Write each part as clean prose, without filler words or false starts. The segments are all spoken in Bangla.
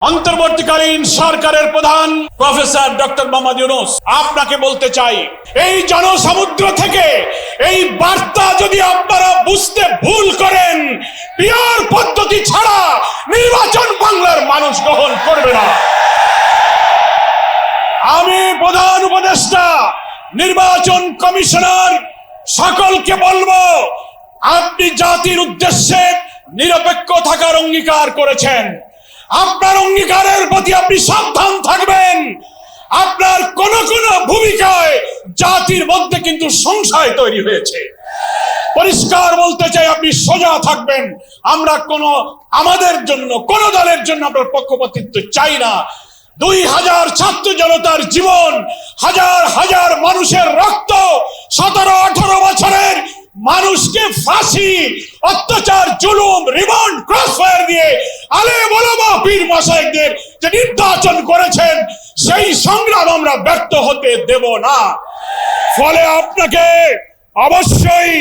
অন্তর্বর্তীকালীন সরকারের প্রধান প্রফেসর ডক্টর মোহাম্মদ ইউনূস, আপনাকে বলতে চাই, এই জনসমুদ্র থেকে এই বার্তা যদি আপনারা বুঝতে ভুল করেন, পিওর পদ্ধতি ছাড়া নির্বাচন বাংলার মানুষ গ্রহণ করবে না। আমি প্রধান উপদেষ্টা, নির্বাচন কমিশনার সকলকে বলবো, আপনি জাতির উদ্দেশ্যে নিরপেক্ষ থাকার অঙ্গীকার করেছেন। আপনার অঙ্গীকারের প্রতি আপনি সাবধান থাকবেন। আপনার কোন কোন ভূমিকায় জাতির মধ্যে কিন্তু সংশয় তৈরি হয়েছে। পরিষ্কার বলতে চাই, আপনি সোজা থাকবেন। আমরা আমাদের জন্য কোন দলের জন্য আপনার পক্ষপাতিত্ব চাই না। 2000 ছাত্র জনতার জীবন, হাজার হাজার মানুষের রক্ত, 17-18 বছরের মানুষকে ফাঁসি, অত্যাচার, জুলুম, রিমান্ড, ক্রসফায়ার দিয়ে আলেম ওলামা পীর মাশায়েখদের যে নির্যাতন করেছেন, সেই সংগ্রাম আমরা ব্যর্থ হতে দেব না। ফলে আপনাকে অবশ্যই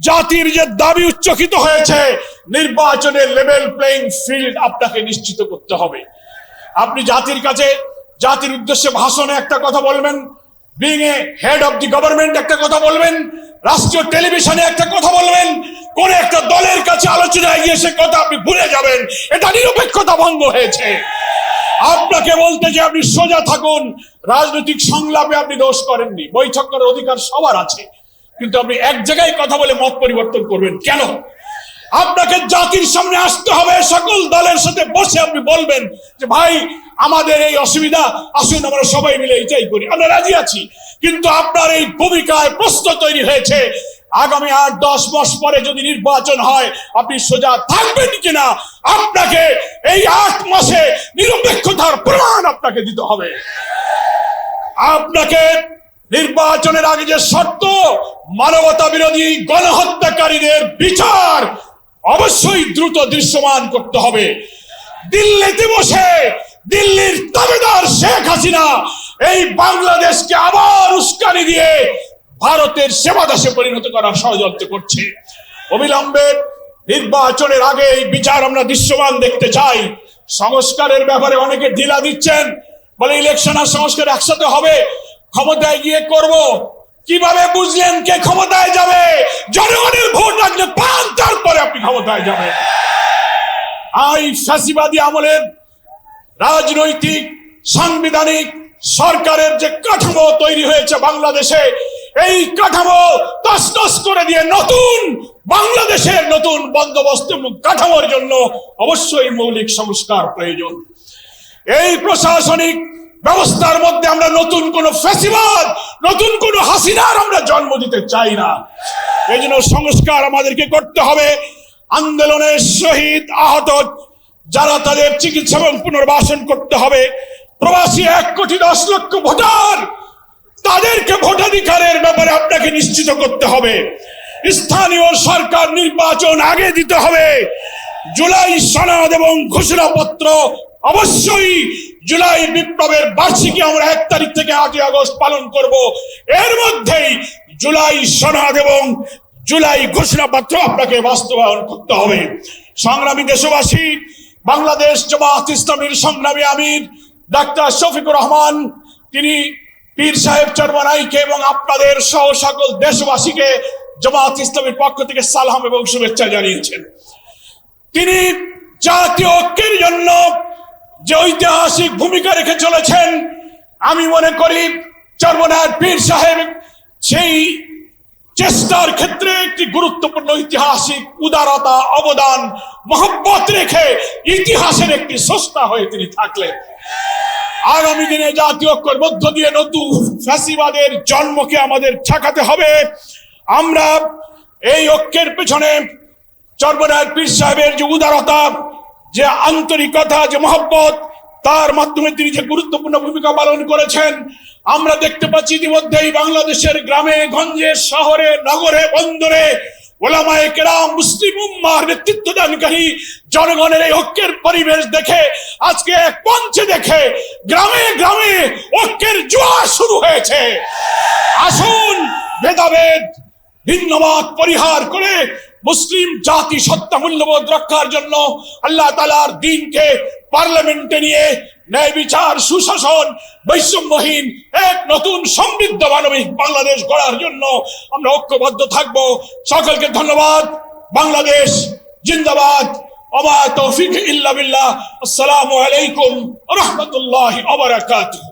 জাতির যে দাবি উচ্চকিত হয়েছে, নির্বাচনের লেভেল প্লেইং ফিল্ড আপনাকে নিশ্চিত করতে হবে। আপনি জাতির কাছে, জাতির উদ্দেশ্যে ভাষণে একটা কথা বলবেন, being a head of the government একটা কথা বলবেন, রাষ্ট্রীয় টেলিভিশনে একটা কথা বলবেন, কোন একটা দলের কাছে আলোচনায় গিয়ে সে কথা আপনি ভুলে যাবেন। এটা নিরপেক্ষতা ভঙ্গ হয়েছে। আপনাকে বলতে যে আপনি সোজা থাকুন। রাজনৈতিক সংলাপে আপনি দোষ করেননি, বৈঠক করার অধিকার সবার আছে, কিন্তু আপনি এক জায়গায় কথা বলে মত পরিবর্তন করবেন কেন? আপনাকে জাতির সামনে আসতে হবে, সকল দলের সাথে বসে আপনি বলবেন যে ভাই, আমাদের এই অসুবিধা, আসুন আমরা সবাই মিলে এইটাই করি, আমরা রাজি আছি। কিন্তু আপনার এই ভূমিকায় প্রশ্ন তৈরি হয়েছে, আগামী 8-10 মাস পরে যদি নির্বাচন হয়, আপনি সোজা থাকবেন কিনা? আপনাকে এই 8 মাসে নিরপেক্ষতার প্রমাণ আপনাকে দিতে হবে। আপনাকে নির্বাচনের আগে যে শর্ত, মানবতা বিরোধী গণহত্যাকারীদের বিচার অবশ্যই দ্রুত দৃশ্যমান করতে হবে। দিল্লিতে বসে দিল্লির তাবেদার শেখ হাসিনা এই বাংলাদেশকে আবার উস্কানি দিয়ে ভারতের সেবাদাসে পরিণত করার ষড়যন্ত্র করছে। অবিলম্বে নির্বাচনের আগে এই বিচার আমরা দৃশ্যমান দেখতে চাই। সংস্কারের ব্যাপারে অনেকে ঢিলা দিচ্ছেন, বলে ইলেকশন আর সংস্কার একসাথে হবে, ক্ষমতায় গিয়ে করব। কিভাবে বুঝলেন কে ক্ষমতায় যাবে? জনগণের ভোট লাগলে পান, তারপরে আপনি ক্ষমতায় যাবেন। এই ফ্যাসিবাদী আমলের রাজনৈতিক সাংবিধানিক সরকারের যে কাঠামো তৈরি হয়েছে বাংলাদেশে, এই কাঠামো তছনছ করে দিয়ে নতুন বাংলাদেশের নতুন বন্দোবস্ত কাঠামোর জন্য অবশ্যই মৌলিক সংস্কার প্রয়োজন। এই প্রশাসনিক ব্যবস্থার মধ্যে আমরা নতুন কোন ফ্যাসিবাদ, নতুন কোন হাসিনার আমরা জন্ম দিতে চাই না। এই জন্য সংস্কার আমাদেরকে করতে হবে। আন্দোলনের শহীদ আহত যারা, তাদের চিকিৎসা এবং পুনর্বাসন করতে হবে। প্রবাসী 1,10,00,000 ভোটার, তাদেরকে ভোটাধিকারের ব্যাপারে আপনাকে নিশ্চিত করতে হবে। স্থানীয় সরকার নির্বাচন আগে দিতে হবে। জুলাই সনদ এবং ঘোষণাপত্র অবশ্যই, জুলাই বিপ্লবের বার্ষিকী আমরা 1 তারিখ থেকে 8 আগস্ট পালন করব। এর মধ্যেই জুলাই সনদ এবং জুলাই ঘোষণাপত্র আপনাকে বাস্তবায়ন করতে হবে। সংগ্রামী দেশবাসী, বাংলাদেশ জামায়াত ইসলামীর সংগ্রামী আমির ডাক্তার শফিকুর রহমান, তিনি পীর সাহেব চরমনাইকে এবং আপনাদের সহ সকল দেশবাসীকে জামায়াত ইসলামীর পক্ষ থেকে সালাম এবং শুভেচ্ছা জানিয়েছেন। তিনি জাতীয় ঐক্যের জন্য যে ঐতিহাসিক ভূমিকা রেখে চলেছেন, আমি মনে করি চরমনার পীর সাহেব সেই চেষ্টার ক্ষেত্রে একটি গুরুত্বপূর্ণ ঐতিহাসিক উদারতা, অবদান, মহব্বত রেখে ইতিহাসের একটি স্রষ্টা হয়ে তিনি থাকলেন। আগামী দিনে জাতীয় ঐক্যের মধ্য দিয়ে নতুন ফ্যাসিবাদের জন্মকে আমাদের ঠেকাতে হবে। আমরা এই ঐক্যের পেছনে চরমনার পীর সাহেবের যে উদারতা, যে আন্তরিকতা, যে মহব্বত, তার মাধ্যমে তিনি যে গুরুত্বপূর্ণ ভূমিকা পালন করেছেন, আমরা দেখতে পাচ্ছি ইতিমধ্যেই বাংলাদেশের গ্রামে গঞ্জে, শহরে, নগরে, বন্দরে ওলামায়ে কেরাম, মুসলিম উম্মাহর নেতৃত্বদানকারী জনগণের এই ঐক্যের পরিবেশ দেখে, আজকে এক মঞ্চে দেখে গ্রামে গ্রামে ঐক্যের জোয়ার শুরু হয়েছে। আসুন ভেদাভেদ ভিন্নমত পরিহার করে মুসলিম জাতি সত্তা মূল্যবোধ রক্ষার জন্য আল্লাহ তাআলার দ্বীনকে পার্লামেন্টে নিয়ে ন্যায় বিচার, সুশাসন, বৈষম্যহীন এক নতুন সমৃদ্ধ মানবিক বাংলাদেশ গড়ার জন্য আমরা ঐক্যবদ্ধ থাকব। সকলকে ধন্যবাদ। বাংলাদেশ জিন্দাবাদ। ওয়া মা তৌফিক ইল্লা বিল্লাহ। আসসালামু আলাইকুম ওয়া রাহমাতুল্লাহি ওয়া বারাকাতুহু।